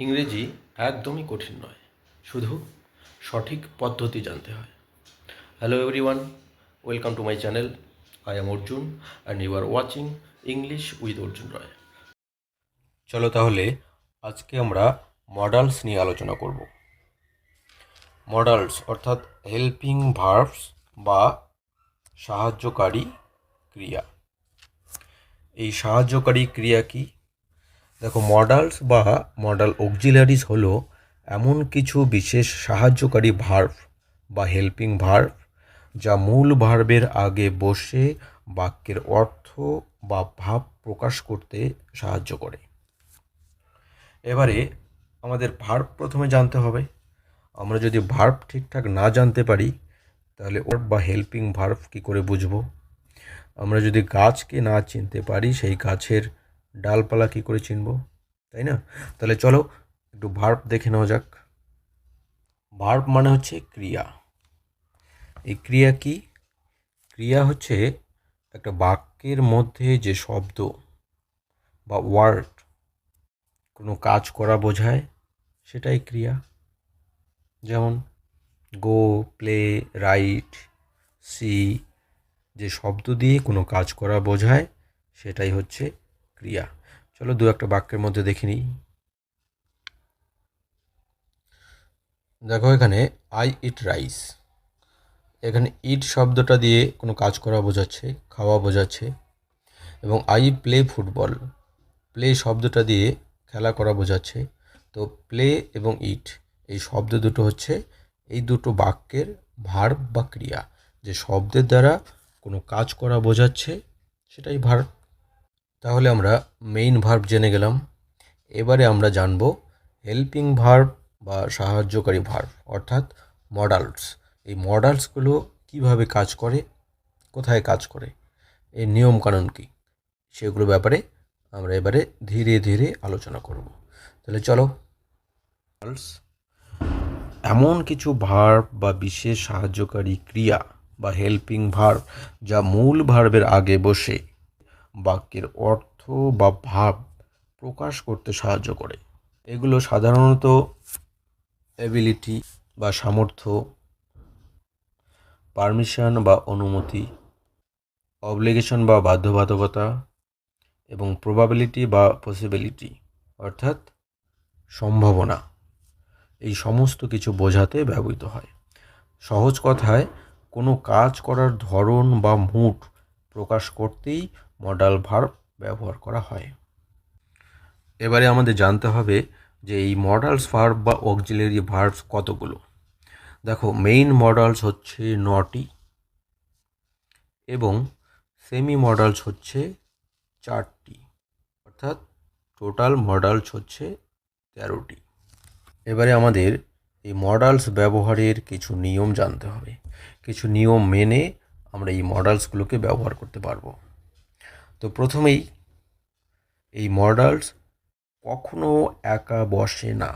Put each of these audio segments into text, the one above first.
ইংরেজি একদমই কঠিন নয়, শুধু সঠিক পদ্ধতি জানতে হয়। Hello everyone, welcome to my channel. I am Arjun and you are watching English with Arjun Roy. চলো তাহলে আজকে আমরা মডালস নিয়ে আলোচনা করব। মডালস অর্থাৎ হেল্পিং ভার্বস বা সাহায্যকারী ক্রিয়া। এই সাহায্যকারী ক্রিয়া কি? দেখো, মডালস বা মডাল অক্সিলারিজ হলো এমন কিছু বিশেষ সাহায্যকারী ভার্ব বা হেল্পিং ভার্ব যা মূল ভার্বের আগে বসে বাক্যের অর্থ বা ভাব প্রকাশ করতে সাহায্য করে। এবারে আমাদের ভার্ব প্রথমে জানতে হবে। আমরা যদি ভার্ব ঠিকঠাক না জানতে পারি তাহলে ওর বা হেল্পিং ভার্ব কী করে বুঝবো? আমরা যদি গাছকে না চিনতে পারি সেই গাছের ডালপালা কী করে চিনব, তাই না? তাহলে চলো একটু ভার্ব দেখে নেওয়া যাক। ভার্ব মানে হচ্ছে ক্রিয়া। এই ক্রিয়া কি? ক্রিয়া হচ্ছে একটা বাক্যের মধ্যে যে শব্দ বা ওয়ার্ড কোনো কাজ করা বোঝায়, সেটাই ক্রিয়া। যেমন গো, প্লে, রাইট, সি, যে শব্দ দিয়ে কোনো কাজ করা বোঝায় সেটাই হচ্ছে ক্রিয়া। চলো দু একটা বাক্যের মধ্যে দেখে নিই। দেখো, এখানে আই ইট রাইস। এখানে ইট শব্দটা দিয়ে কোনো কাজ করা বোঝাচ্ছে, খাওয়া বোঝাচ্ছে। এবং আই প্লে ফুটবল, প্লে শব্দটা দিয়ে খেলা করা বোঝাচ্ছে। তো প্লে এবং ইট এই শব্দ দুটো হচ্ছে এই দুটো বাক্যের ভার্ব বা ক্রিয়া। যে শব্দের দ্বারা কোনো কাজ করা বোঝাচ্ছে সেটাই ভার্ব। তাহলে আমরা মেইন ভার্ব জেনে গেলাম। এবারে আমরা জানব হেল্পিং ভার্ব বা সাহায্যকারী ভার্ব অর্থাৎ মডালস। এই মডালসগুলো কিভাবে কাজ করে, কোথায় কাজ করে, এর নিয়মকানুন কী, সেগুলো ব্যাপারে আমরা এবারে ধীরে ধীরে আলোচনা করব। তাহলে চলো। এমন কিছু ভার্ব বা বিশেষ সাহায্যকারী ক্রিয়া বা হেল্পিং ভার্ব যা মূল ভার্বের আগে বসে বাক্যের অর্থ বা ভাব প্রকাশ করতে সাহায্য করে। এগুলো সাধারণত এবিলিটি বা সামর্থ্য, পারমিশন বা অনুমতি, অব্লিগেশন বা বাধ্যবাধকতা এবং প্রবাবিলিটি বা পসিবিলিটি অর্থাৎ সম্ভাবনা, এই সমস্ত কিছু বোঝাতে ব্যবহৃত হয়। সহজ কথায় কোনো কাজ করার ধরন বা মুড প্রকাশ করতেই মডাল ভার্ব ব্যবহার করা হয়। এবারে আমাদের জানতে হবে যে এই মডালস ভার্ব বা অক্সিলারি ভার্বস কতগুলো। দেখো, মেইন মডালস হচ্ছে 9টি এবং সেমি মডালস হচ্ছে 4টি, অর্থাৎ টোটাল মডালস হচ্ছে 13টি। এবারে আমাদের এই মডালস ব্যবহারের কিছু নিয়ম জানতে হবে। কিছু নিয়ম মেনে আমরা এই মডালসগুলোকে ব্যবহার করতে পারবো। তো প্রথমেই এই মডালস কখনো একা বসে না,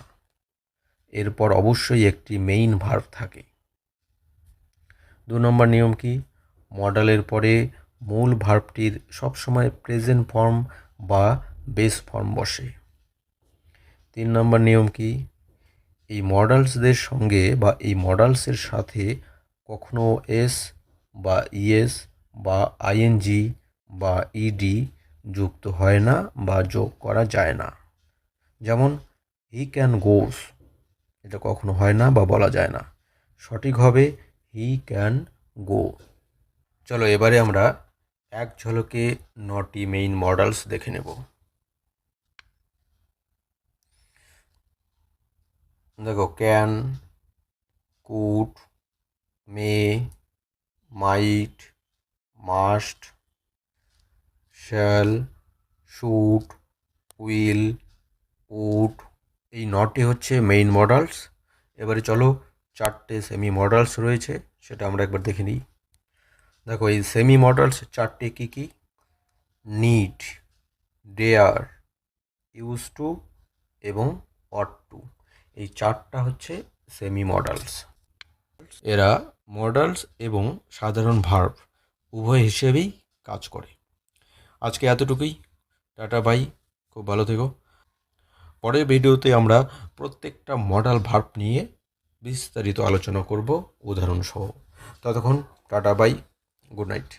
এরপর অবশ্যই একটি মেইন ভার্ব থাকে। 2 নম্বর নিয়ম কি? মডালের পরে মূল ভার্বটির সবসময় প্রেজেন্ট ফর্ম বা বেস ফর্ম বসে। 3 নম্বর নিয়ম কি? এই মডালসদের সঙ্গে বা এই মডালসের সাথে কখনো এস বা ইএস বা আইএনজি বা ইডি যুক্ত হয় না বা যোগ করা যায় না। যেমন হি ক্যান গোস, এটা কখনো হয় না বা বলা যায় না। সঠিক হবে হি ক্যান গো। চলো এবারে আমরা এক ঝলকে 9টি মেইন মডালস দেখে নেব। দেখো, can, could, may, might, must, shall, should, will, would, এই 9টি হচ্ছে মেইন মডালস। এবারে চলো 4টে সেমি মডালস রয়েছে, সেটা আমরা একবার দেখে নিই। দেখো, এই সেমি মডালস 4টে কী কী? নিড, ডেয়ার, ইউজ টু এবং অট টু, এই 4টা হচ্ছে সেমি মডালস। এরা মডালস এবং সাধারণ ভার্ব উভয় হিসেবেই কাজ করে। আজকে এতটুকুই। টাটা, বাই, খুব ভালো থেকো। পরের ভিডিওতে আমরা প্রত্যেকটা মডাল ভার্ব নিয়ে বিস্তারিত আলোচনা করব উদাহরণসহ। ততক্ষণ টাটা বাই, গুড নাইট।